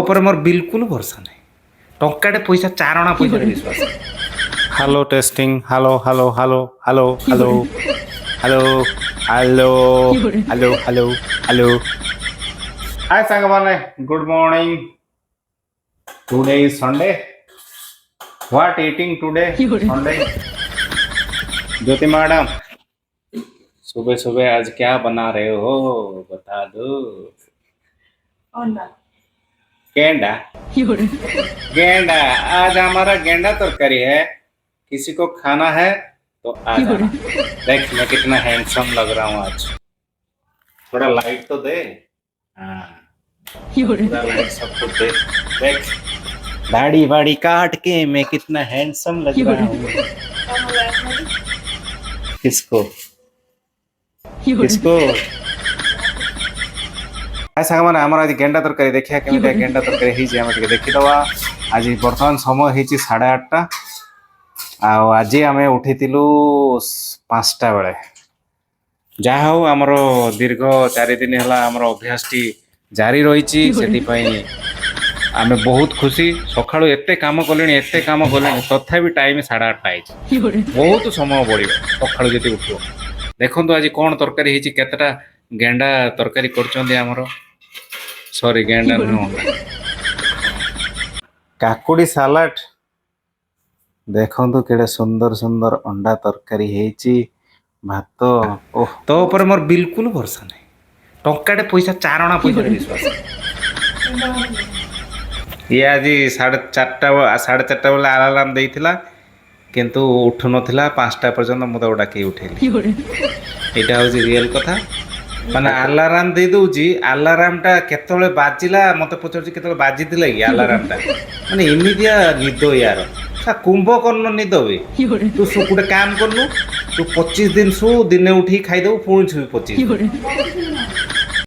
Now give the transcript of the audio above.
ଉପରେ ମୋର ବିଲକୁଲ ଭରସା ନାହିଁ। ଟଙ୍କାଟେ ପଇସା ଚାରଣା ପଇସାରେ ବିଶ୍ୱାସ। Hello testing hello hello hello hello hello hello hello hello hello hello. Hi ସାଙ୍ଗମାନେ, good morning. Today is Sunday. What eating today Sunday. Jyoti madam, सुबह सुबह आज क्या बना रहे हो बता दो। गेंडा गेंडा, आज हमारा गेंडा तरकारी है। किसी को खाना है तो आ जाना। देख मैं कितना हैंडसम लग रहा हूँ आज। थोड़ा लाइट तो दे। हाँ, पूरा लाइट सबको दे। देख दाढ़ी वाड़ी काट के मैं कितना हैंडसम लग रहा हूँ। किसको किसको हाय साଙ୍ଗମାନେ, ଆମର ଆଜି ଗେଣ୍ଡା ତରକାରୀ ଦେଖିବା କେମିତି ଗେଣ୍ଡା ତରକାରୀ ହେଇଛି ଆମେ ଟିକେ ଦେଖିଦେବା। ଆଜି ବର୍ତ୍ତମାନ ସମୟ ହେଇଛି 8:30ଟା। ଆଉ ଆଜି ଆମେ ଉଠିଥିଲୁ 5ଟା ବେଳେ। ଯାହା ହଉ ଆମର ଦୀର୍ଘ 4 ଦିନ ହେଲା ଆମର ଅଭ୍ୟାସଟି ଜାରି ରହିଛି, ସେଥିପାଇଁ ଆମେ ବହୁତ ଖୁସି। ସକାଳୁ ଏତେ କାମ କଲେଣି ତଥାପି ଟାଇମ 8:30 ହେଇଛି। ବହୁତ ସମୟ ବଳିବ ସକାଳୁ ଯଦି ଉଠିବ। ଦେଖନ୍ତୁ ଆଜି କ'ଣ ତରକାରୀ ହେଇଛି, କେତେଟା ଗେଣ୍ଡା ତରକାରୀ କରୁଛନ୍ତି ଆମର। ସରି, ଗେଣ୍ଡା ନୁହଁ, କାକୁଡି ସାଲାଡ। ଦେଖନ୍ତୁ କେଡ଼େ ସୁନ୍ଦର ସୁନ୍ଦର ଅଣ୍ଡା ତରକାରୀ ହେଇଛି, ଭାତ। ଓହ, ତୋ ଉପରେ ମୋର ବିଲକୁଲ ଭରସା ନାହିଁ। ଟଙ୍କାଟେ ପଇସା ଚାରଣା ପଇସାରେ ବିଶ୍ୱାସ। ଇଏ ଆଜି 4:30 ବେଳେ ଆଲାର୍ମ ଦେଇଥିଲା, କିନ୍ତୁ ଉଠୁନଥିଲା। 5ଟା ପର୍ଯ୍ୟନ୍ତ ମୁଁ ତାକୁ ଡାକି ଉଠେଇଲି। ଏଇଟା ହେଉଛି ରିଏଲ କଥା। ମାନେ ଆଲାର୍ମ ଦେଇ ଦେଉଛି, ଆଲାର୍ମଟା କେତେବେଳେ ବାଜିଲା ମୋତେ ପଚାରୁଛି କେତେବେଳେ ବାଜିଥିଲା କି ଆଲାର୍ମଟା। ମାନେ ଏମିତିଆ ନିଦ ୟାର, କୁମ୍ଭକର୍ଣ୍ଣ ନିଦ ବେ। ତୁ ଗୋଟେ କାମ କରୁନୁ, ତୁ 25 ଦିନ ଶୁ, ଦିନେ ଉଠିକି ଖାଇଦେବୁ, ପୁଣି ଶୁ 25 ଦିନ।